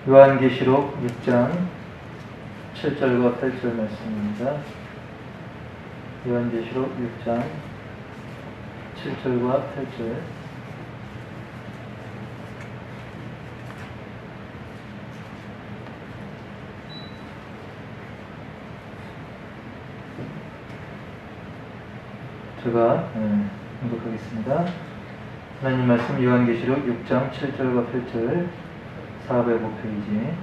요한계시록 6장 7절과 8절 말씀입니다. 요한계시록 6장 7절과 8절. 제가 공독하겠습니다. 하나님 말씀 요한계시록 6장 7절과 8절 405페이지.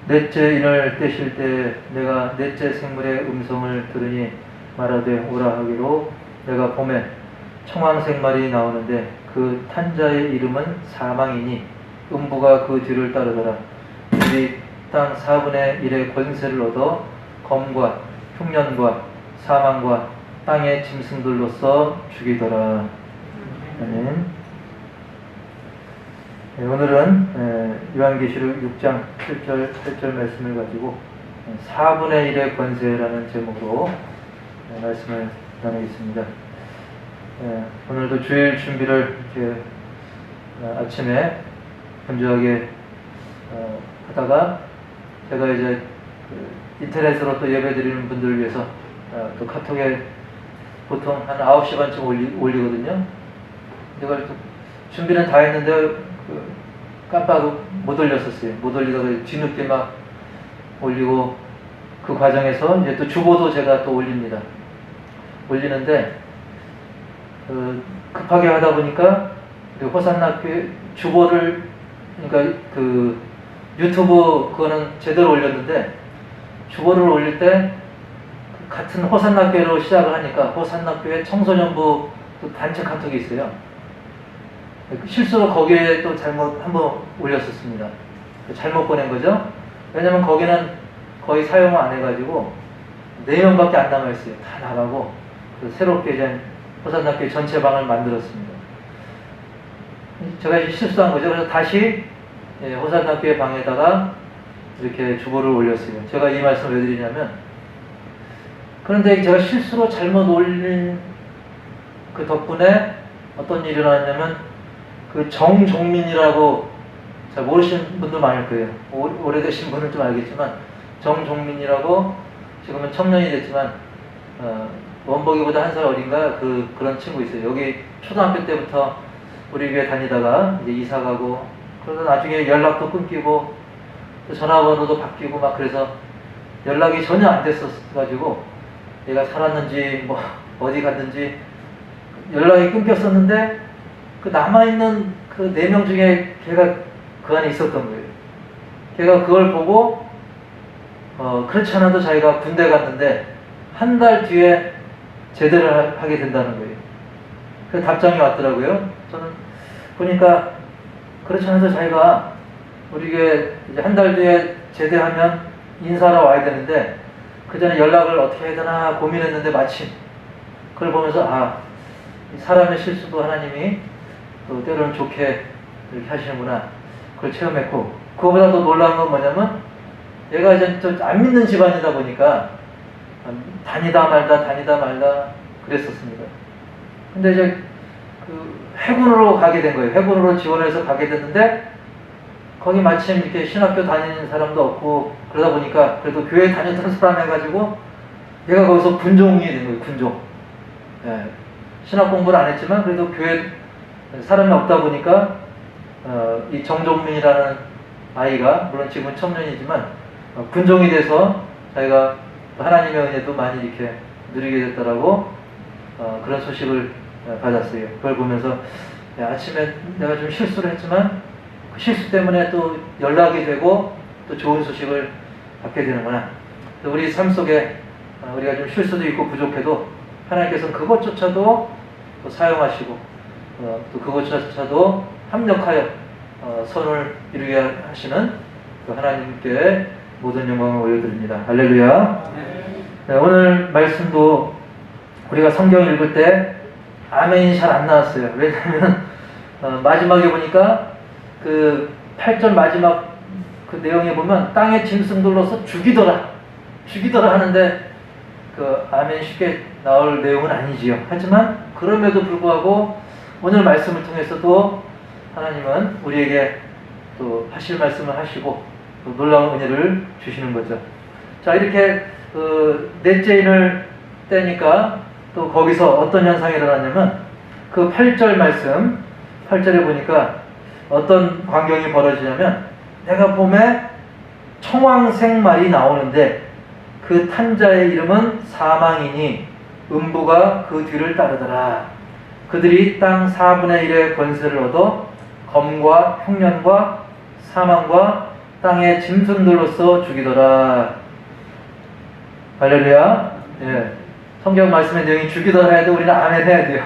넷째 인을 떼실 때 내가 넷째 생물의 음성을 들으니 말하되 오라 하기로 내가 봄에 청황생말이 나오는데 그 탄자의 이름은 사망이니 음부가 그 뒤를 따르더라. 그들이 땅 4분의 1의 권세를 얻어 검과 흉년과 사망과 땅의 짐승들로서 죽이더라. 아멘. 오늘은 요한계시록 6장 7절 8절 말씀을 가지고 4분의 1의 권세라는 제목으로 말씀을 나누겠습니다. 오늘도 주일 준비를 이렇게 아침에 분주하게 하다가 제가 이제 인터넷으로 또 예배 드리는 분들을 위해서 또 카톡에 보통 한 9시 반쯤 올리거든요. 제가 준비는 다 했는데 깜빡 못 올렸었어요. 못 올리다가 뒤늦게 막 올리고 그 과정에서 이제 또 주보도 제가 또 올립니다. 올리는데 급하게 하다 보니까 호산나교회 주보를 그러니까 그 유튜브 그거는 제대로 올렸는데 주보를 올릴 때 같은 호산나교회로 시작을 하니까 호산나교회 청소년부 단체 카톡이 있어요. 실수로 거기에 또 잘못 한번 올렸었습니다. 잘못 보낸 거죠. 왜냐면 거기는 거의 사용을 안 해가지고 4명밖에 안 남아있어요. 다 나가고 새롭게 이제 호산나교회 전체 방을 만들었습니다. 제가 이제 실수한 거죠. 그래서 다시 호산나교회 방에다가 이렇게 주보를 올렸어요. 제가 이 말씀을 왜 드리냐면, 그런데 제가 실수로 잘못 올린 그 덕분에 어떤 일이 일어났냐면, 그 정종민이라고 잘 모르시는 분도 많을 거예요. 오래되신 분은 좀 알겠지만 정종민이라고 지금은 청년이 됐지만 원복이보다 한 살 어린가 그런 친구 있어요. 여기 초등학교 때부터 우리 교회 다니다가 이제 이사 가고 그러다 나중에 연락도 끊기고 또 전화번호도 바뀌고 막 그래서 연락이 전혀 안 됐었가지고 얘가 살았는지 뭐 어디 갔는지 연락이 끊겼었는데 그 남아있는 그 4명 중에 걔가 그 안에 있었던 거예요. 걔가 그걸 보고 그렇지 않아도 자기가 군대 갔는데 한 달 뒤에 제대를 하게 된다는 거예요. 그 답장이 왔더라고요. 저는 보니까 그렇지 않아도 자기가 우리 교회 이제 한 달 뒤에 제대하면 인사하러 와야 되는데 그 전에 연락을 어떻게 해야 되나 고민했는데 마침 그걸 보면서 사람의 실수도 하나님이 또 때로는 좋게 이렇게 하시는구나. 그걸 체험했고, 그거보다 더 놀라운 건 뭐냐면, 얘가 이제 안 믿는 집안이다 보니까, 다니다 말다 그랬었습니다. 근데 이제 해군으로 가게 된 거예요. 해군으로 지원해서 가게 됐는데, 거기 마침 이렇게 신학교 다니는 사람도 없고, 그러다 보니까, 그래도 교회 다녔던 사람 해가지고, 얘가 거기서 군종이 된 거예요, 군종. 예. 신학 공부를 안 했지만, 그래도 교회 사람이 없다 보니까 이 정종민이라는 아이가 물론 지금은 청년이지만 군종이 돼서 자기가 하나님의 은혜도 많이 이렇게 누리게 됐다라고 그런 소식을 받았어요. 그걸 보면서 아침에 내가 좀 실수를 했지만 그 실수 때문에 또 연락이 되고 또 좋은 소식을 받게 되는구나. 우리 삶 속에 우리가 좀 실수도 있고 부족해도 하나님께서는 그것조차도 또 사용하시고 또 그것조차도 합력하여 선을 이루게 하시는 그 하나님께 모든 영광을 올려드립니다. 할렐루야. 네, 오늘 말씀도 우리가 성경 읽을 때 아멘이 잘 안 나왔어요. 왜냐하면 마지막에 보니까 그 8절 마지막 그 내용에 보면 땅의 짐승들로서 죽이더라 하는데 그 아멘 쉽게 나올 내용은 아니지요. 하지만 그럼에도 불구하고 오늘 말씀을 통해서도 하나님은 우리에게 또 하실 말씀을 하시고 또 놀라운 은혜를 주시는 거죠. 자, 이렇게 넷째 인을 떼니까 또 거기서 어떤 현상이 일어났냐면 그 8절 말씀, 8절에 보니까 어떤 광경이 벌어지냐면 내가 봄에 청황색 말이 나오는데 그 탄자의 이름은 사망이니 음부가 그 뒤를 따르더라. 그들이 땅 4분의 1의 권세를 얻어 검과 흉년과 사망과 땅의 짐승들로서 죽이더라. 할렐루야. 예. 성경 말씀의 내용이 죽이더라 해도 우리는 아멘 해야 돼요.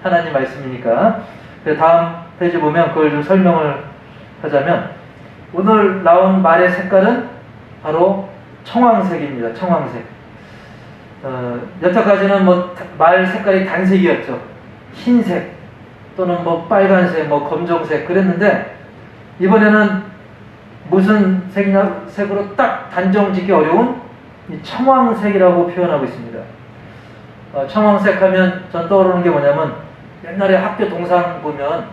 하나님 말씀이니까. 다음 페이지 보면 그걸 좀 설명을 하자면 오늘 나온 말의 색깔은 바로 청황색입니다. 청황색. 여태까지는 말 색깔이 단색이었죠. 흰색 또는 빨간색, 검정색 그랬는데 이번에는 무슨 색으로 딱 단정짓기 어려운 이 청황색이라고 표현하고 있습니다. 청황색 하면 전 떠오르는 게 뭐냐면 옛날에 학교 동상 보면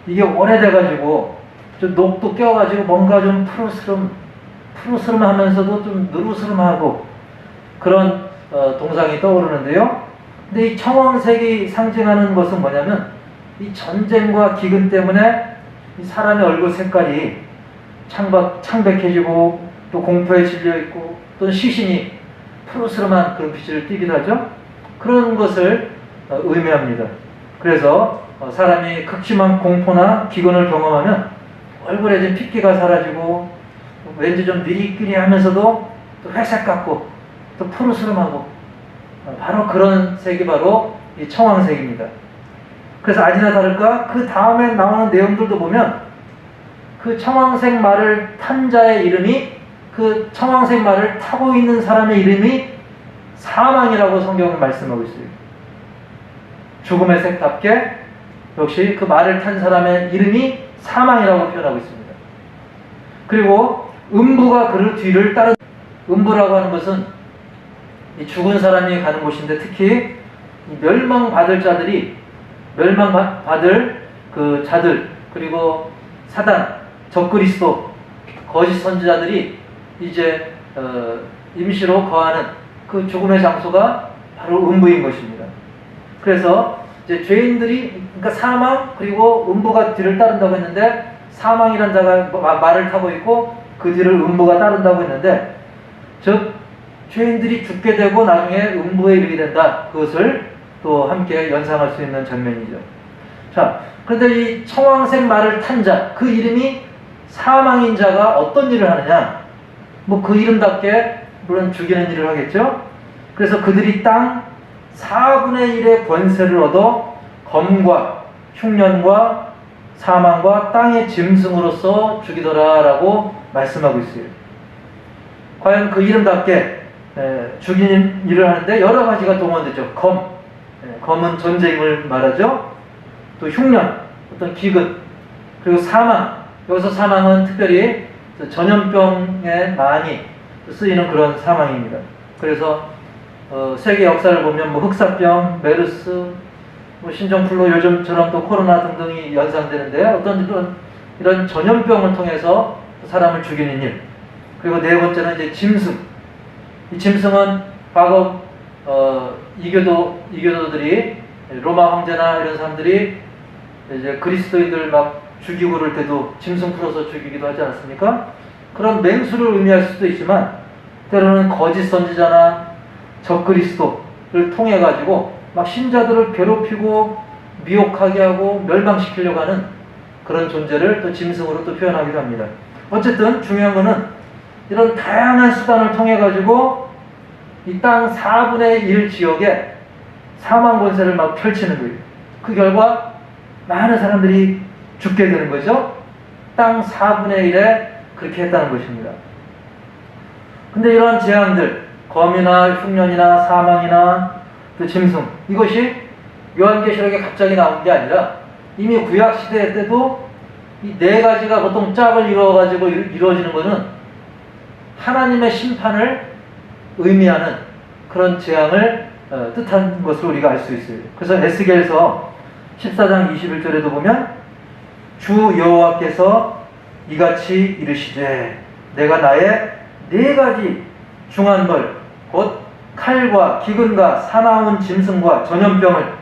이게 오래돼가지고 좀 녹도 껴가지고 뭔가 좀 푸르스름하면서도 좀 느르스름하고 그런 동상이 떠오르는데요. 근데 이 청황색이 상징하는 것은 뭐냐면 이 전쟁과 기근 때문에 이 사람의 얼굴 색깔이 창백해지고 또 공포에 질려있고 또는 시신이 푸르스름한 그런 빛을 띠기도 하죠. 그런 것을 의미합니다. 그래서 사람이 극심한 공포나 기근을 경험하면 얼굴에 이제 핏기가 사라지고 왠지 좀 미리끼리하면서도 또 회색 같고 또 푸르스름하고 바로 그런 색이 바로 이 청황색입니다. 그래서 아니나 다를까 그 다음에 나오는 내용들도 보면 그 청황색 말을 탄 자의 이름이 그 청황색 말을 타고 있는 사람의 이름이 사망이라고 성경은 말씀하고 있어요. 죽음의 색답게 역시 그 말을 탄 사람의 이름이 사망이라고 표현하고 있습니다. 그리고 음부가 그 뒤를 따른 음부라고 하는 것은 이 죽은 사람이 가는 곳인데 특히 멸망받을 그 자들 그리고 사단, 적그리스도, 거짓 선지자들이 이제 임시로 거하는 그 죽음의 장소가 바로 음부인 것입니다. 그래서 이제 죄인들이 그러니까 사망 그리고 음부가 뒤를 따른다고 했는데 사망이란 자가 말을 타고 있고 그 뒤를 음부가 따른다고 했는데 즉 죄인들이 죽게 되고 나중에 음부에 이르게 된다. 그것을 또 함께 연상할 수 있는 장면이죠. 자, 그런데 이 청황색 말을 탄 자, 그 이름이 사망인 자가 어떤 일을 하느냐? 그 이름답게 물론 죽이는 일을 하겠죠. 그래서 그들이 땅 4분의 1의 권세를 얻어 검과 흉년과 사망과 땅의 짐승으로서 죽이더라라고 말씀하고 있어요. 과연 그 이름답게 죽이는 일을 하는데 여러 가지가 동원되죠. 검은 전쟁을 말하죠. 또 흉년, 어떤 기근, 그리고 사망. 여기서 사망은 특별히 전염병에 많이 쓰이는 그런 사망입니다. 그래서 세계 역사를 보면 흑사병, 메르스, 신종플루, 요즘처럼 또 코로나 등등이 연상되는데 어떤 이런 전염병을 통해서 사람을 죽이는 일. 그리고 네 번째는 이제 짐승. 이 짐승은 과거 이교도들이 로마 황제나 이런 사람들이 이제 그리스도인들 막 죽이고 그럴 때도 짐승 풀어서 죽이기도 하지 않았습니까? 그런 맹수를 의미할 수도 있지만 때로는 거짓 선지자나 적그리스도를 통해 가지고 막 신자들을 괴롭히고 미혹하게 하고 멸망시키려고 하는 그런 존재를 또 짐승으로 또 표현하기도 합니다. 어쨌든 중요한 거는 이런 다양한 수단을 통해 가지고 이 땅 4분의 1 지역에 사망 권세를 막 펼치는 거예요. 그 결과 많은 사람들이 죽게 되는 거죠. 땅 4분의 1에 그렇게 했다는 것입니다. 근데 이러한 재앙들, 검이나 흉년이나 사망이나 또 짐승, 이것이 요한계시록에 갑자기 나온 게 아니라 이미 구약시대 때도 이 네 가지가 보통 짝을 이루어가지고 이루어지는 것은 하나님의 심판을 의미하는 그런 재앙을 뜻한 것을 우리가 알 수 있어요. 그래서 에스겔서 14장 21절에도 보면 주 여호와께서 이같이 이르시되 내가 나의 4가지 중한 벌 곧 칼과 기근과 사나운 짐승과 전염병을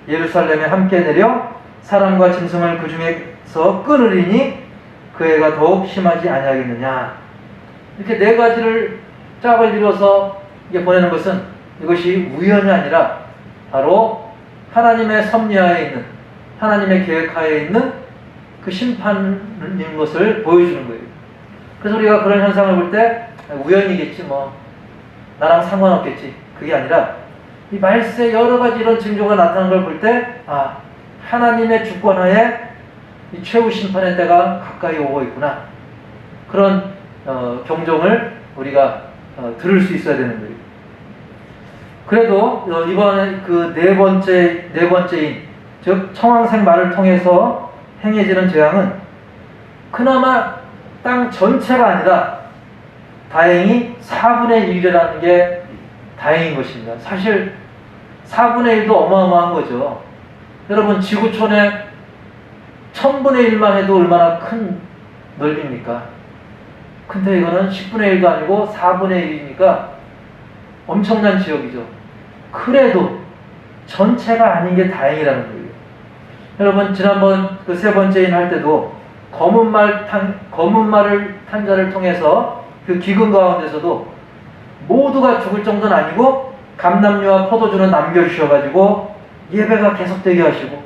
예루살렘에 함께 내려 사람과 짐승을 그 중에서 끊으리니 그 해가 더욱 심하지 아니하겠느냐. 이렇게 4가지를 짝을 이뤄서 이게 보내는 것은 이것이 우연이 아니라 바로 하나님의 섭리하에 있는, 하나님의 계획하에 있는 그 심판인 것을 보여주는 거예요. 그래서 우리가 그런 현상을 볼 때 우연이겠지 뭐 나랑 상관없겠지, 그게 아니라 이 말세 여러 가지 이런 징조가 나타나는 걸 볼 때 하나님의 주권하에 이 최후 심판의 때가 가까이 오고 있구나, 그런 경종을 우리가 들을 수 있어야 되는 거예요. 그래도 이번에 그 네 번째인 즉 청황색 말을 통해서 행해지는 재앙은 그나마 땅 전체가 아니라 다행히 4분의 1이라는 게 다행인 것입니다. 사실 4분의 1도 어마어마한 거죠. 여러분 지구촌에 1000분의 1만 해도 얼마나 큰 넓입니까? 근데 이거는 10분의 1도 아니고 4분의 1이니까 엄청난 지역이죠. 그래도 전체가 아닌 게 다행이라는 거예요. 여러분 지난번 그 3번째인 할 때도 검은 말을 탄 자를 통해서 그 기근 가운데서도 모두가 죽을 정도는 아니고 감람류와 포도주는 남겨주셔가지고 예배가 계속되게 하시고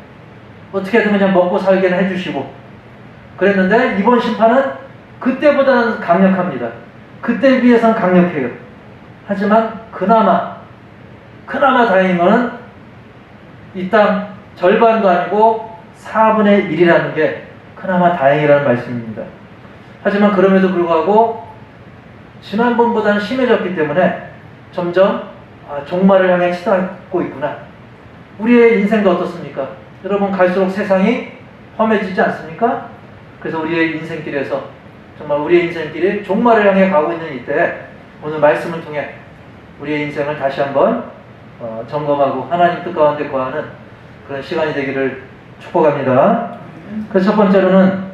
어떻게든 그냥 먹고 살게는 해주시고 그랬는데, 이번 심판은 그때보다는 강력합니다. 그때에 비해서는 강력해요. 하지만 그나마 다행인 거는 이 땅 절반도 아니고 4분의 1이라는 게 그나마 다행이라는 말씀입니다. 하지만 그럼에도 불구하고 지난번보다는 심해졌기 때문에 점점 종말을 향해 치닫고 있구나. 우리의 인생도 어떻습니까? 여러분 갈수록 세상이 험해지지 않습니까? 그래서 우리의 인생길에서 정말 우리의 인생길이 종말을 향해 가고 있는 이때 오늘 말씀을 통해 우리의 인생을 다시 한번 점검하고 하나님 뜻 가운데 거하는 그런 시간이 되기를 축복합니다. 그 첫 번째로는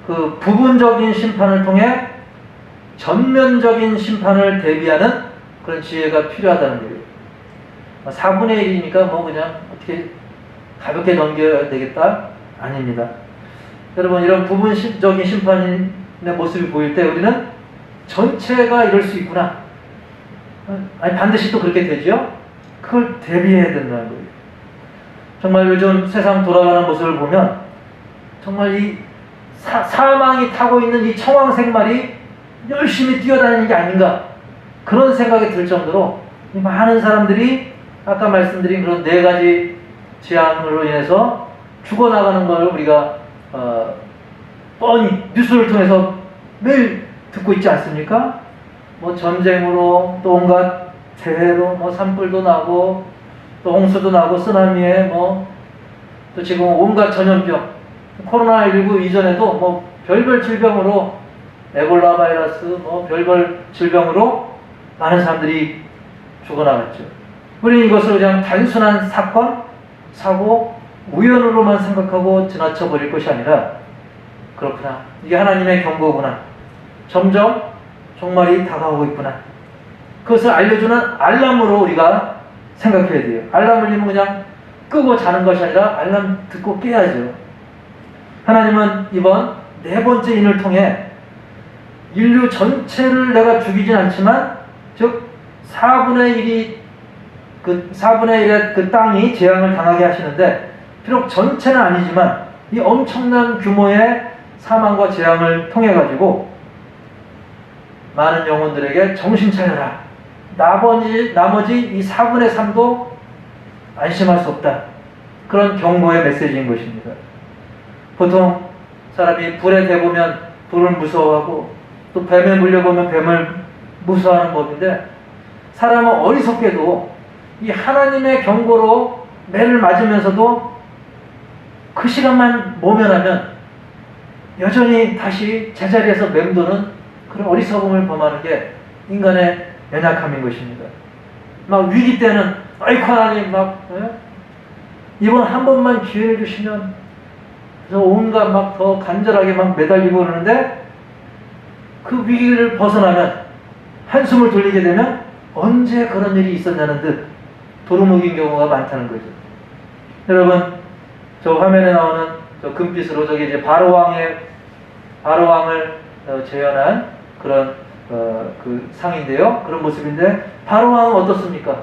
그 부분적인 심판을 통해 전면적인 심판을 대비하는 그런 지혜가 필요하다는 거예요. 4분의 1이니까 뭐 그냥 어떻게 가볍게 넘겨야 되겠다? 아닙니다. 여러분 이런 부분적인 심판의 모습이 보일 때 우리는 전체가 이럴 수 있구나, 아니 반드시 또 그렇게 되죠? 그걸 대비해야 된다는 거예요. 정말 요즘 세상 돌아가는 모습을 보면 정말 이 사망이 타고 있는 이 청황색 말이 열심히 뛰어다니는 게 아닌가, 그런 생각이 들 정도로 많은 사람들이 아까 말씀드린 그런 4가지 재앙으로 인해서 죽어나가는 걸 우리가 뻔히 뉴스를 통해서 매일 듣고 있지 않습니까? 뭐 전쟁으로 또 온갖 재해로 뭐 산불도 나고 또 홍수도 나고 쓰나미에 뭐 또 지금 온갖 전염병, 코로나19 이전에도 뭐 별별 질병으로 에볼라 바이러스 뭐 별별 질병으로 많은 사람들이 죽어나갔죠. 우리는 이것을 그냥 단순한 사건, 사고, 우연으로만 생각하고 지나쳐 버릴 것이 아니라 그렇구나, 이게 하나님의 경고구나, 점점 종말이 다가오고 있구나, 그것을 알려주는 알람으로 우리가 생각해야 돼요. 알람 울리면 그냥 끄고 자는 것이 아니라 알람 듣고 깨야죠. 하나님은 이번 4번째 인을 통해 인류 전체를 내가 죽이진 않지만 즉 4분의 1의 그 땅이 재앙을 당하게 하시는데, 비록 전체는 아니지만 이 엄청난 규모의 사망과 재앙을 통해 가지고 많은 영혼들에게 정신 차려라, 나머지 이 4분의 3도 안심할 수 없다, 그런 경고의 메시지인 것입니다. 보통 사람이 불에 대보면 불을 무서워하고 또 뱀에 물려보면 뱀을 무서워하는 법인데, 사람은 어리석게도 이 하나님의 경고로 매를 맞으면서도 그 시간만 모면하면 여전히 다시 제자리에서 맴도는 그런 어리석음을 범하는 게 인간의 연약함인 것입니다. 막 위기 때는 아이고 하나님 막 이번 한 번만 기회를 주시면 그래서 온갖 막 더 간절하게 막 매달리고 그러는데 그 위기를 벗어나면 한숨을 돌리게 되면 언제 그런 일이 있었냐는 듯 도루묵인 경우가 많다는 거죠. 여러분, 저 화면에 나오는 저 금빛으로 저게 이제 바로왕을 재현한 그런 그 상인데요. 그런 모습인데 바로왕은 어떻습니까?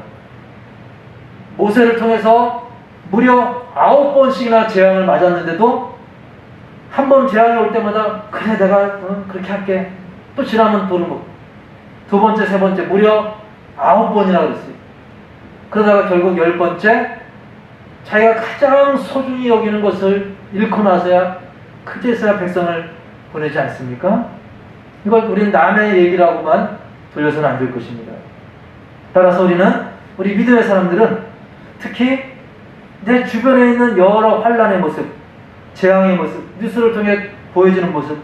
모세를 통해서 무려 9번씩이나 재앙을 맞았는데도 한 번 재앙이 올 때마다 그래 내가 그렇게 할게. 또 지나면 도루묵. 두 번째, 세 번째 무려 9번이나 그랬어요. 그러다가 결국 10번째 자기가 가장 소중히 여기는 것을 잃고 나서야 그제서야 백성을 보내지 않습니까? 이걸 우리는 남의 얘기라고만 돌려서는 안 될 것입니다. 따라서 우리 믿음의 사람들은 특히 내 주변에 있는 여러 환란의 모습, 재앙의 모습, 뉴스를 통해 보여지는 모습,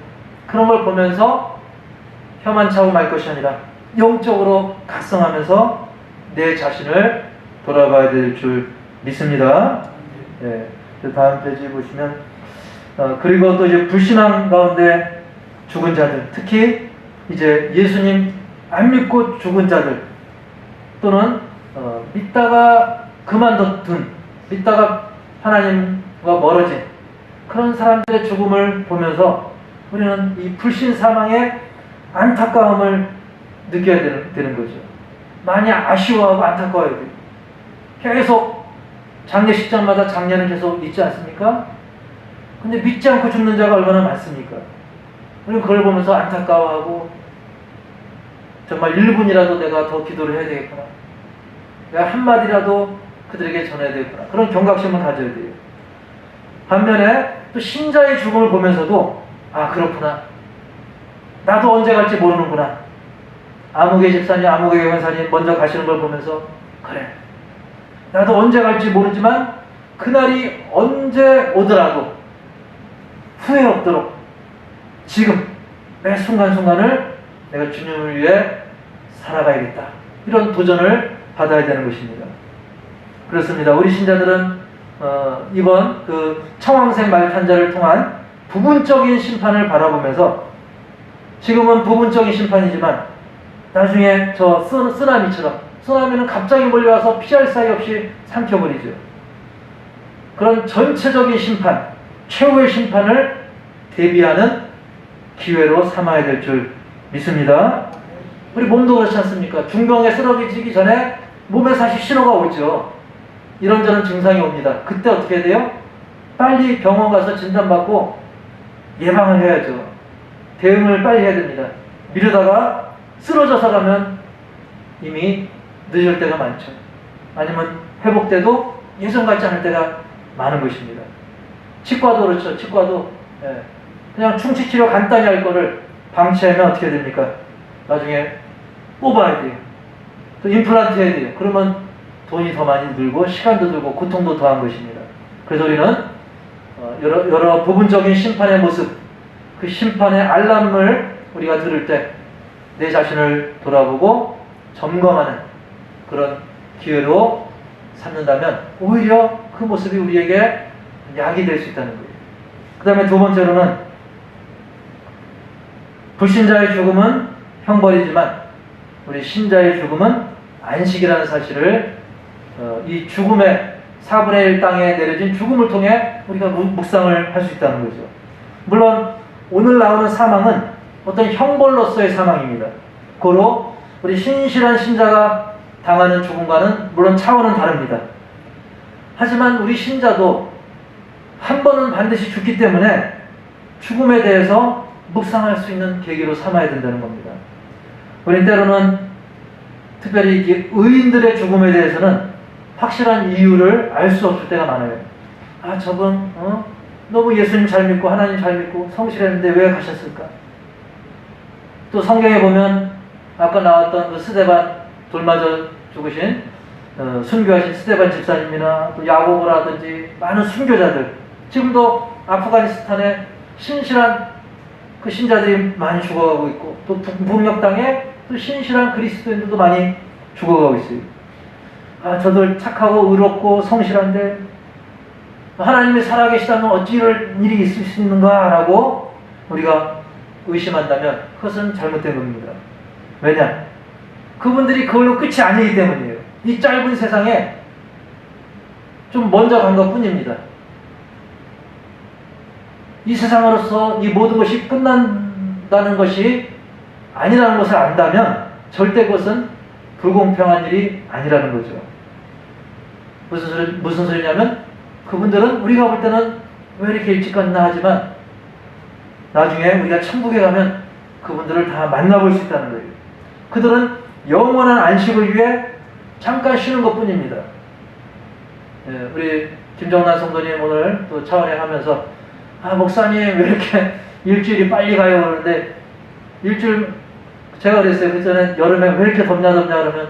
그런 걸 보면서 혀만 차고 말 것이 아니라 영적으로 각성하면서 내 자신을 돌아봐야 될 줄 믿습니다. 예, 다음 페이지 보시면 그리고 또 이제 불신앙 가운데 죽은 자들, 특히 이제 예수님 안 믿고 죽은 자들, 또는 믿다가 그만둔, 믿다가 하나님과 멀어진 그런 사람들의 죽음을 보면서 우리는 이 불신 사망의 안타까움을 느껴야 되는 거죠. 많이 아쉬워하고 안타까워야 돼요. 계속 장례식장마다 장례는 계속 있지 않습니까? 근데 믿지 않고 죽는 자가 얼마나 많습니까? 우리는 그걸 보면서 안타까워하고 정말 1분이라도 내가 더 기도를 해야 되겠구나. 내가 한마디라도 그들에게 전해야 되겠구나. 그런 경각심을 가져야 돼요. 반면에 또 신자의 죽음을 보면서도 아 그렇구나. 나도 언제 갈지 모르는구나. 아무개 집사님, 아무개 권사님 먼저 가시는 걸 보면서 그래. 나도 언제 갈지 모르지만 그날이 언제 오더라도 후회 없도록 지금 매 순간순간을 내가 주님을 위해 살아가야겠다. 이런 도전을 받아야 되는 것입니다. 그렇습니다. 우리 신자들은 이번 그 청황색 말탄자를 통한 부분적인 심판을 바라보면서 지금은 부분적인 심판이지만 나중에 저 쓰나미처럼 쓰나미는 갑자기 몰려와서 피할 사이 없이 삼켜버리죠. 그런 전체적인 심판, 최후의 심판을 대비하는 기회로 삼아야 될 줄 믿습니다. 우리 몸도 그렇지 않습니까? 중병에 쓰러지기 전에 몸에 사실 신호가 오죠. 이런저런 증상이 옵니다. 그때 어떻게 해야 돼요? 빨리 병원 가서 진단받고 예방을 해야죠. 대응을 빨리 해야 됩니다. 미루다가 쓰러져서 가면 이미 늦을 때가 많죠. 아니면 회복돼도 예전 같지 않을 때가 많은 것입니다. 치과도 그렇죠. 치과도 그냥 충치치료 간단히 할 거를 방치하면 어떻게 됩니까? 나중에 뽑아야 돼요. 또 임플란트 해야 돼요. 그러면 돈이 더 많이 들고 시간도 들고 고통도 더한 것입니다. 그래서 우리는 여러 부분적인 심판의 모습, 그 심판의 알람을 우리가 들을 때 내 자신을 돌아보고 점검하는 그런 기회로 삼는다면 오히려 그 모습이 우리에게 약이 될 수 있다는 거예요. 그 다음에 두 번째로는 불신자의 죽음은 형벌이지만 우리 신자의 죽음은 안식이라는 사실을 이 죽음의 4분의 1 땅에 내려진 죽음을 통해 우리가 묵상을 할 수 있다는 거죠. 물론 오늘 나오는 사망은 어떤 형벌로서의 사망입니다. 고로 우리 신실한 신자가 당하는 죽음과는 물론 차원은 다릅니다. 하지만 우리 신자도 한 번은 반드시 죽기 때문에 죽음에 대해서 묵상할 수 있는 계기로 삼아야 된다는 겁니다. 우린 때로는 특별히 의인들의 죽음에 대해서는 확실한 이유를 알 수 없을 때가 많아요. 아, 저분 너무 예수님 잘 믿고 하나님 잘 믿고 성실했는데 왜 가셨을까? 또 성경에 보면 아까 나왔던 그 스데반 돌맞아 죽으신 순교하신 스데반 집사님이나 또 야고보라든지 많은 순교자들, 지금도 아프가니스탄에 신실한 그 신자들이 많이 죽어가고 있고 또 북녘 땅에 또 신실한 그리스도인들도 많이 죽어가고 있어요. 아, 저들 착하고 의롭고 성실한데 하나님이 살아계시다면 어찌 이럴 일이 있을 수 있는가 라고 우리가 의심한다면 그것은 잘못된 겁니다. 왜냐? 그분들이 그걸로 끝이 아니기 때문이에요. 이 짧은 세상에 좀 먼저 간 것 뿐입니다. 이 세상으로서 이 모든 것이 끝난다는 것이 아니라는 것을 안다면 절대 그것은 불공평한 일이 아니라는 거죠. 무슨 소리냐면 그분들은 우리가 볼 때는 왜 이렇게 일찍 갔나 하지만 나중에 우리가 천국에 가면 그분들을 다 만나볼 수 있다는 거예요. 그들은 영원한 안식을 위해 잠깐 쉬는 것 뿐입니다. 예, 우리 김정란 성도님 오늘 또 차원행하면서 목사님 왜 이렇게 일주일이 빨리 가요 그러는데 일주일 제가 그랬어요. 그전에 여름에 왜 이렇게 덥냐 그러면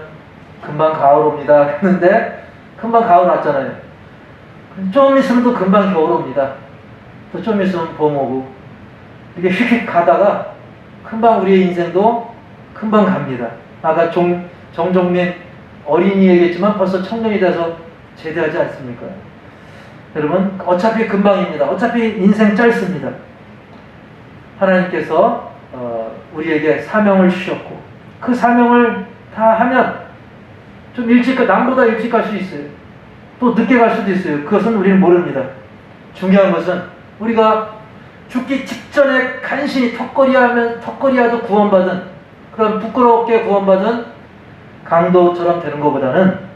금방 가을 옵니다 했는데 금방 가을 왔잖아요. 좀 있으면 또 금방 겨울 옵니다. 또 좀 있으면 봄 오고 이렇게 휙휙 가다가 금방 우리의 인생도 금방 갑니다. 아까 정종민 어린이 얘기했지만 벌써 청년이 돼서 제대하지 않습니까? 여러분 어차피 금방입니다. 어차피 인생 짧습니다. 하나님께서 우리에게 사명을 주셨고 그 사명을 다 하면 좀 일찍 남보다 일찍 갈 수 있어요. 또 늦게 갈 수도 있어요. 그것은 우리는 모릅니다. 중요한 것은 우리가 죽기 직전에 간신히 턱걸이하도 구원받은 그런 부끄럽게 구원받은 강도처럼 되는 것보다는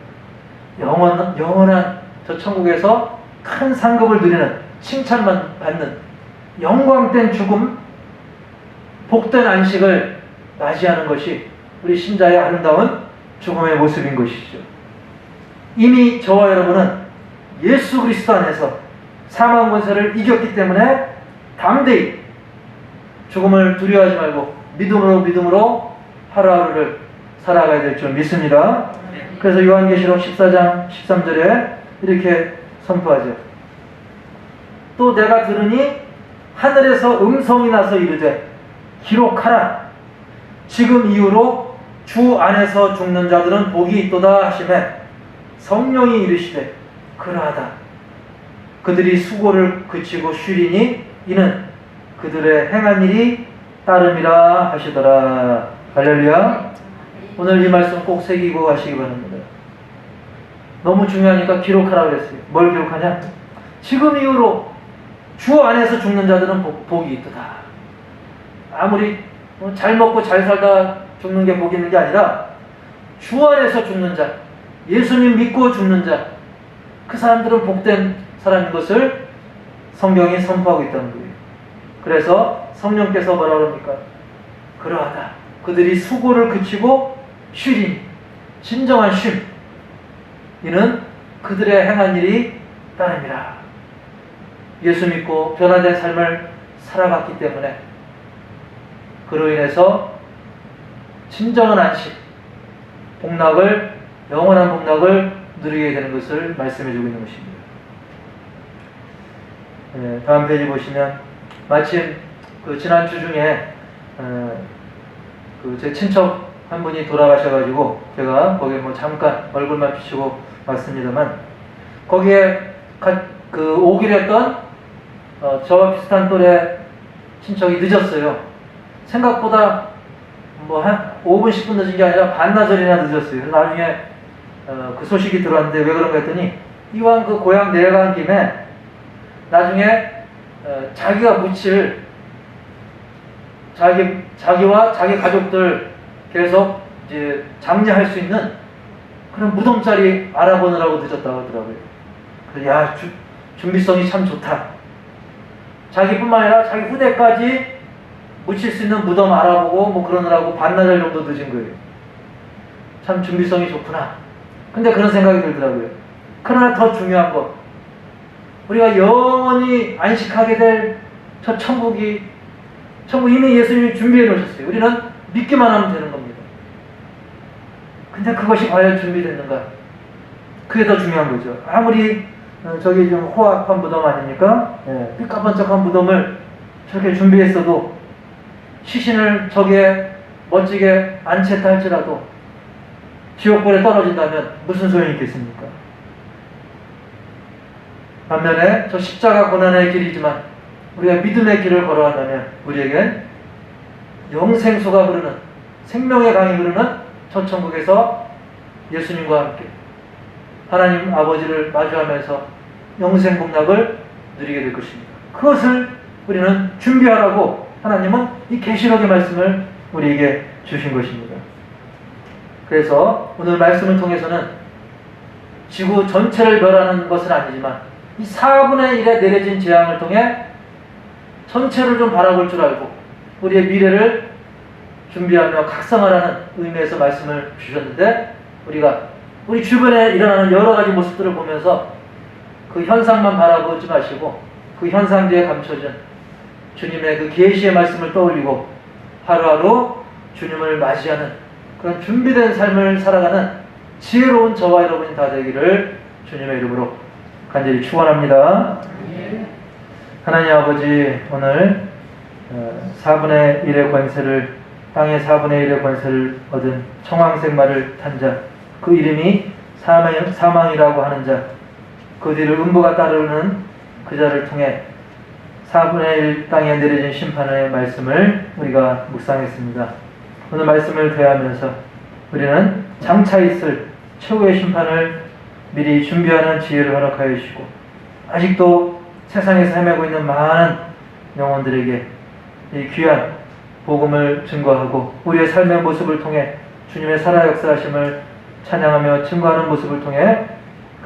영원한 저 천국에서 큰 상급을 누리는 칭찬만 받는 영광된 죽음, 복된 안식을 맞이하는 것이 우리 신자의 아름다운 죽음의 모습인 것이죠. 이미 저와 여러분은 예수 그리스도 안에서 사망 권세를 이겼기 때문에 담대히 죽음을 두려워하지 말고 믿음으로 하루하루를 살아가야 될 줄 믿습니다. 그래서 요한계시록 14장 13절에 이렇게 선포하죠. 또 내가 들으니 하늘에서 음성이 나서 이르되 기록하라. 지금 이후로 주 안에서 죽는 자들은 복이 있도다 하시매 성령이 이르시되 그러하다. 그들이 수고를 그치고 쉬리니 이는 그들의 행한 일이 따름이라 하시더라. 할렐루야. 오늘 이 말씀 꼭 새기고 가시기 바랍니다. 너무 중요하니까 기록하라고 그랬어요. 뭘 기록하냐? 지금 이후로 주 안에서 죽는 자들은 복이 있도다. 아무리 잘 먹고 잘 살다 죽는 게 복이 있는 게 아니라 주 안에서 죽는 자, 예수님 믿고 죽는 자, 그 사람들은 복된 사람인 것을 성경이 선포하고 있다는 거예요. 그래서 성령께서 뭐라 그럽니까? 그러하다. 그들이 수고를 그치고 쉬리니 진정한 쉼. 이는 그들의 행한 일이 따름이라. 예수 믿고 변화된 삶을 살아갔기 때문에 그로 인해서 진정한 안식, 영원한 복락을 누리게 되는 것을 말씀해 주고 있는 것입니다. 다음 페이지 보시면 마침 지난 주 중에 제 친척 한 분이 돌아가셔가지고 제가 거기에 잠깐 얼굴만 비추고 왔습니다만 거기에 오기로 했던 저와 비슷한 또래 친척이 늦었어요. 생각보다 한 5분 10분 늦은 게 아니라 반나절이나 늦었어요. 그래서 나중에 그 소식이 들어왔는데 왜 그런가 했더니 이왕 그 고향 내려간 김에 나중에 자기가 묻힐 자기와 자기 가족들 계속 이제 장례할 수 있는 그런 무덤자리 알아보느라고 늦었다고 하더라고요. 그래서 준비성이 참 좋다. 자기뿐만 아니라 자기 후대까지 묻힐 수 있는 무덤 알아보고 그러느라고 반나절 정도 늦은 거예요. 참 준비성이 좋구나. 근데 그런 생각이 들더라고요. 그러나 더 중요한 것, 우리가 영원히 안식하게 될 저 천국 이미 예수님이 준비해 놓으셨어요. 우리는 믿기만 하면 되는 겁니다. 근데 그것이 과연 준비됐는가? 그게 더 중요한 거죠. 아무리 저기 좀 호합한 무덤 아닙니까? 삐까번쩍한 무덤을 저렇게 준비했어도 시신을 저기에 멋지게 안쳤다 할지라도 지옥불에 떨어진다면 무슨 소용이 있겠습니까? 반면에 저 십자가 고난의 길이지만 우리가 믿음의 길을 걸어간다면 우리에겐 영생수가 흐르는, 생명의 강이 흐르는 저 천국에서 예수님과 함께 하나님 아버지를 마주하면서 영생 복락을 누리게 될 것입니다. 그것을 우리는 준비하라고 하나님은 이 계시록의 말씀을 우리에게 주신 것입니다. 그래서 오늘 말씀을 통해서는 지구 전체를 멸하는 것은 아니지만 이 4분의 1에 내려진 재앙을 통해 전체를 좀 바라볼 줄 알고 우리의 미래를 준비하며 각성하라는 의미에서 말씀을 주셨는데, 우리가 우리 주변에 일어나는 여러 가지 모습들을 보면서 그 현상만 바라보지 마시고 그 현상 뒤에 감춰진 주님의 그 계시의 말씀을 떠올리고 하루하루 주님을 맞이하는 그런 준비된 삶을 살아가는 지혜로운 저와 여러분이 다 되기를 주님의 이름으로 간절히 축원합니다. 하나님 아버지, 오늘 4분의 1의 권세를, 땅의 4분의 1의 권세를 얻은 청황생마를 탄 자, 그 이름이 사망이라고 하는 자, 그 뒤를 음부가 따르는 그 자를 통해 4분의 1 땅에 내려진 심판의 말씀을 우리가 묵상했습니다. 오늘 말씀을 대하면서 우리는 장차 있을 최후의 심판을 미리 준비하는 지혜를 허락하여 주시고, 아직도 세상에서 헤매고 있는 많은 영혼들에게 이 귀한 복음을 증거하고 우리의 삶의 모습을 통해 주님의 살아 역사하심을 찬양하며 증거하는 모습을 통해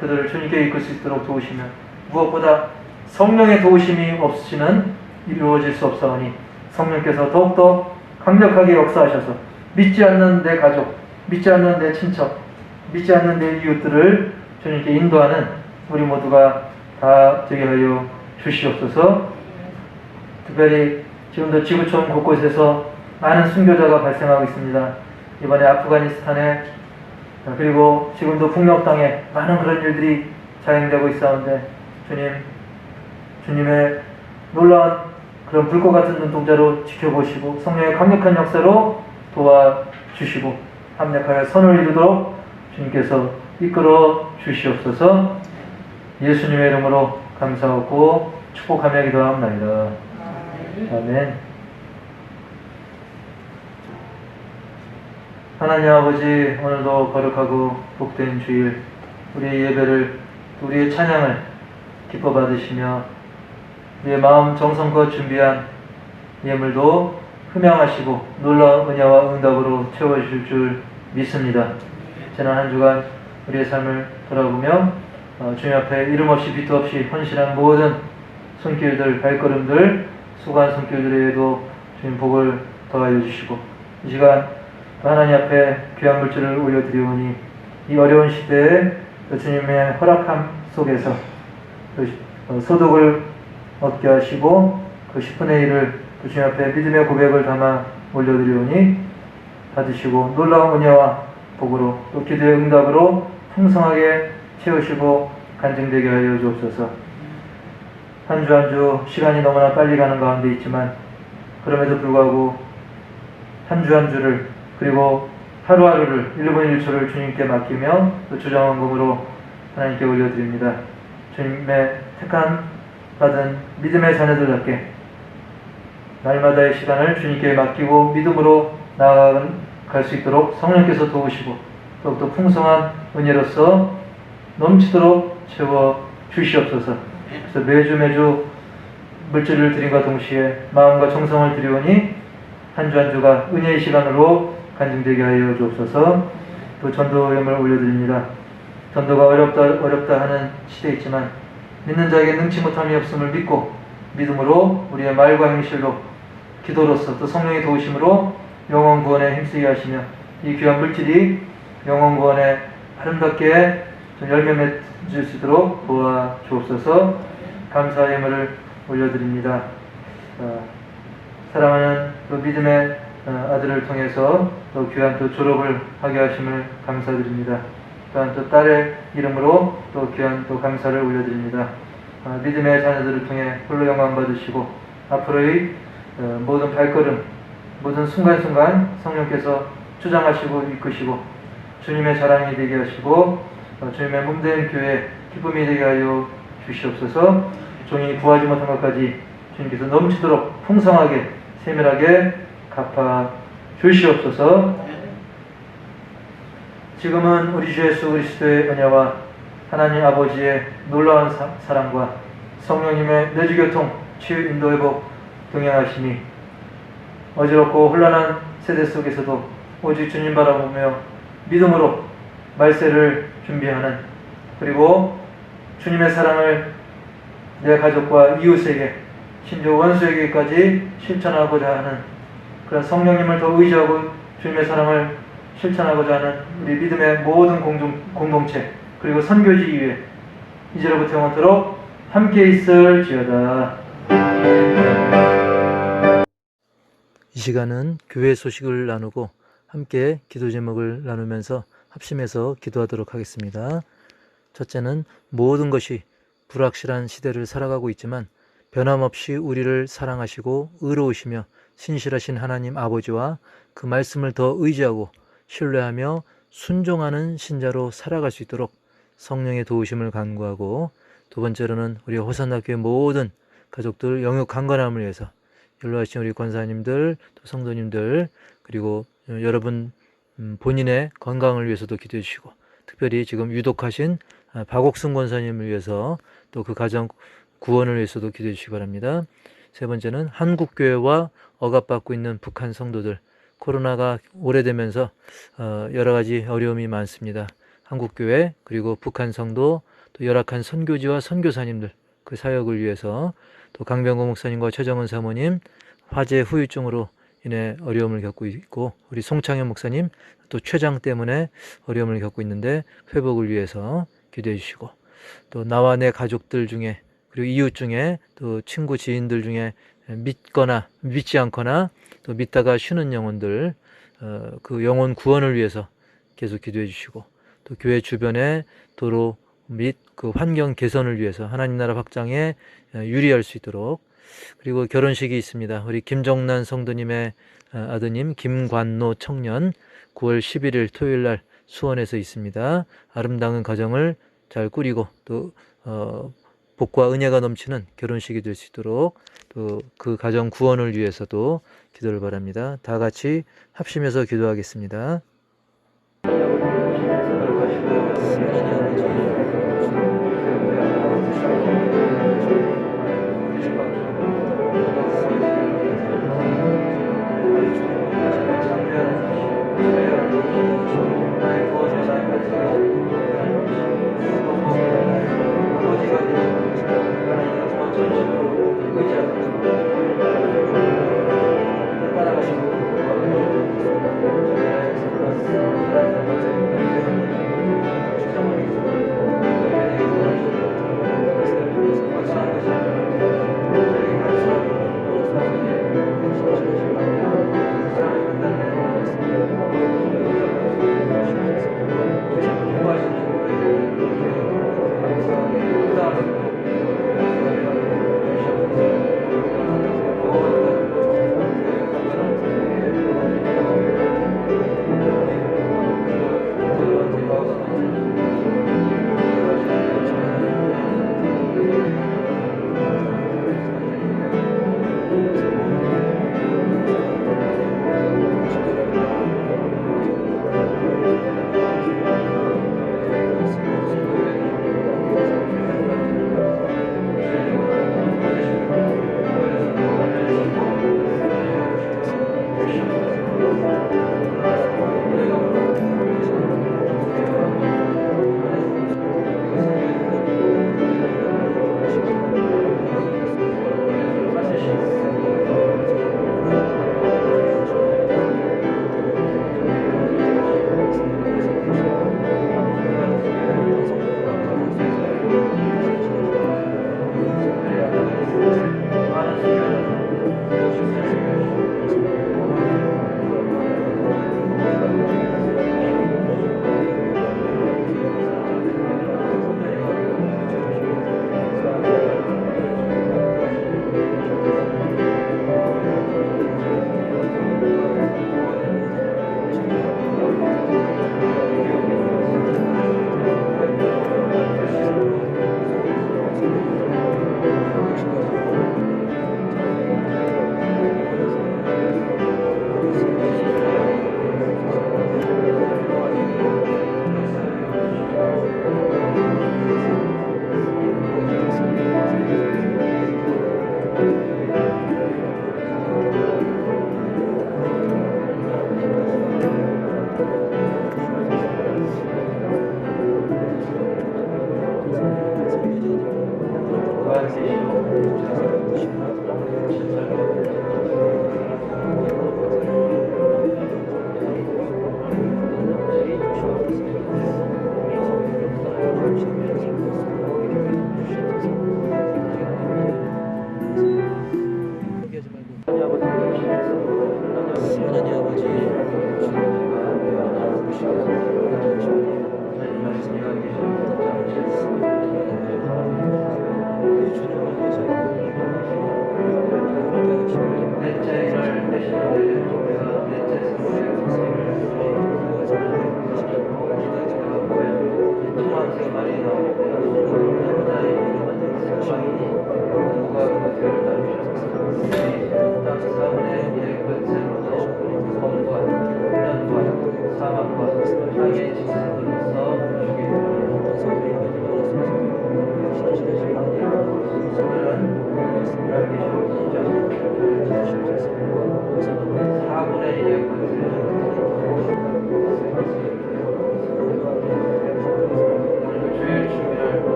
그들을 주님께 이끌 수 있도록 도우시며, 무엇보다 성령의 도우심이 없으시는 이루어질 수 없사오니 성령께서 더욱더 강력하게 역사하셔서 믿지 않는 내 가족, 믿지 않는 내 친척, 믿지 않는 내 이웃들을 주님께 인도하는 우리 모두가 다 되게 하여 주시옵소서. 특별히 지금도 지구촌 곳곳에서 많은 순교자가 발생하고 있습니다. 이번에 아프가니스탄에, 그리고 지금도 북녘 땅에 많은 그런 일들이 자행되고 있사온데, 주님의 놀라운 그런 불꽃 같은 눈동자로 지켜보시고 성령의 강력한 역사로 도와주시고 합력하여 선을 이루도록 주님께서 이끌어 주시옵소서. 예수님의 이름으로 감사하고 축복하며 기도합니다. 아멘. 하나님 아버지, 오늘도 거룩하고 복된 주일, 우리의 예배를, 우리의 찬양을 기뻐 받으시며 우리의 마음 정성껏 준비한 예물도 흠양하시고 놀라운 은혜와 응답으로 채워주실 줄 믿습니다. 지난 한 주간 우리의 삶을 돌아보며 주님 앞에 이름 없이 비도 없이 헌신한 모든 손길들, 발걸음들, 수고한 손길들에도 주님 복을 더하여 주시고, 이 시간 하나님 앞에 귀한 물질을 올려드리오니 이 어려운 시대에 주님의 허락함 속에서 소득을 얻게 하시고 그 10분의 1을 주님 앞에 믿음의 고백을 담아 올려드리오니 받으시고 놀라운 은혜와 복으로 또 기도의 응답으로 풍성하게 채우시고 간증되게 하여 주옵소서. 한 주 한 주 시간이 너무나 빨리 가는 가운데 있지만 그럼에도 불구하고 한 주 한 주를, 그리고 하루하루를 1분 1초를 주님께 맡기며 또 주정원금으로 하나님께 올려드립니다. 주님의 택한 받은 믿음의 자녀들답게 날마다의 시간을 주님께 맡기고 믿음으로 나아갈 수 있도록 성령께서 도우시고 더욱더 풍성한 은혜로서 넘치도록 채워 주시옵소서. 그래서 매주 물질을 드림과 동시에 마음과 정성을 드리오니 한 주 한 주가 은혜의 시간으로 간증되게 하여 주옵소서. 또 전도염을 올려드립니다. 전도가 어렵다 하는 시대에 있지만 믿는 자에게 능치 못함이 없음을 믿고 믿음으로 우리의 말과 행실로 기도로서 또 성령의 도우심으로 영혼 구원에 힘쓰게 하시며 이 귀한 물질이 영혼 구원에 아름답게 열매 맺을 수 있도록 도와주옵소서. 감사의 예물을 올려드립니다. 사랑하는 또 믿음의 아들을 통해서 또 귀한 또 졸업을 하게 하심을 감사드립니다. 또한 또 딸의 이름으로 또 귀한 또 감사를 올려드립니다. 믿음의 자녀들을 통해 홀로 영광 받으시고 앞으로의 모든 발걸음, 모든 순간순간 성령께서 주장하시고 이끄시고 주님의 자랑이 되게 하시고 주님의 몸된 교회 기쁨이 되게 하여 주시옵소서. 종이 구하지 못한 것까지 주님께서 넘치도록 풍성하게 세밀하게 갚아 주시옵소서. 지금은 우리 주 예수 그리스도의 은혜와 하나님 아버지의 놀라운 사랑과 성령님의 내주교통, 치유, 인도, 회복, 동행하심이 어지럽고 혼란한 세대 속에서도 오직 주님 바라보며 믿음으로 말세를 준비하는, 그리고 주님의 사랑을 내 가족과 이웃에게, 심지어 원수에게까지 실천하고자 하는 그런 성령님을 더 의지하고 주님의 사랑을 실천하고자 하는 우리 믿음의 모든 공동체, 그리고 선교지 위에 이제로부터 영원토록 함께 있을지어다. 이 시간은 교회 소식을 나누고 함께 기도 제목을 나누면서 합심해서 기도하도록 하겠습니다. 첫째는 모든 것이 불확실한 시대를 살아가고 있지만 변함없이 우리를 사랑하시고 의로우시며 신실하신 하나님 아버지와 그 말씀을 더 의지하고 신뢰하며 순종하는 신자로 살아갈 수 있도록 성령의 도우심을 간구하고, 두 번째로는 우리 호산나 교회 모든 가족들 영육 강건함을 위해서 연로하신 우리 권사님들, 또 성도님들, 그리고 여러분 본인의 건강을 위해서도 기도해 주시고, 특별히 지금 유독하신 박옥승 권사님을 위해서 또 그 가정 구원을 위해서도 기도해 주시기 바랍니다. 세 번째는 한국교회와 억압받고 있는 북한 성도들, 코로나가 오래되면서 여러 가지 어려움이 많습니다. 한국교회, 그리고 북한 성도, 또 열악한 선교지와 선교사님들, 그 사역을 위해서, 또 강병고 목사님과 최정은 사모님 화재 후유증으로 인해 어려움을 겪고 있고, 우리 송창현 목사님 또 췌장 때문에 어려움을 겪고 있는데 회복을 위해서 기도해 주시고, 또 나와 내 가족들 중에, 그리고 이웃 중에, 또 친구 지인들 중에 믿거나 믿지 않거나 또 믿다가 쉬는 영혼들, 그 영혼 구원을 위해서 계속 기도해 주시고, 또 교회 주변의 도로 및 그 환경 개선을 위해서 하나님 나라 확장에 유리할 수 있도록, 그리고 결혼식이 있습니다. 우리 김정란 성도님의 아드님 김관노 청년 9월 11일 토요일 날 수원에서 있습니다. 아름다운 가정을 잘 꾸리고 또 복과 은혜가 넘치는 결혼식이 될 수 있도록, 또 그 가정 구원을 위해서도 기도를 바랍니다. 다 같이 합심해서 기도하겠습니다. 넷째 일을 하시는데 제가 넷째 선생님을 청소년생 많이 나오고 나의 이름은 승광이니 누가 그 교회를 다니셨고 땅 4분의 1 권세로도 검과 훈련과 사막과 땅의 직생으로서 죽이고 오늘은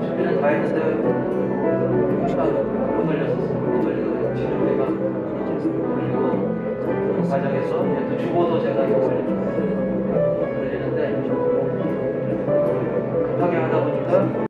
준비는 다 했는데 못 올렸었어. 못 올리고 지금내가 올리고 과정에서 또 주보도 제가 올리는데 급하게 하다 보니까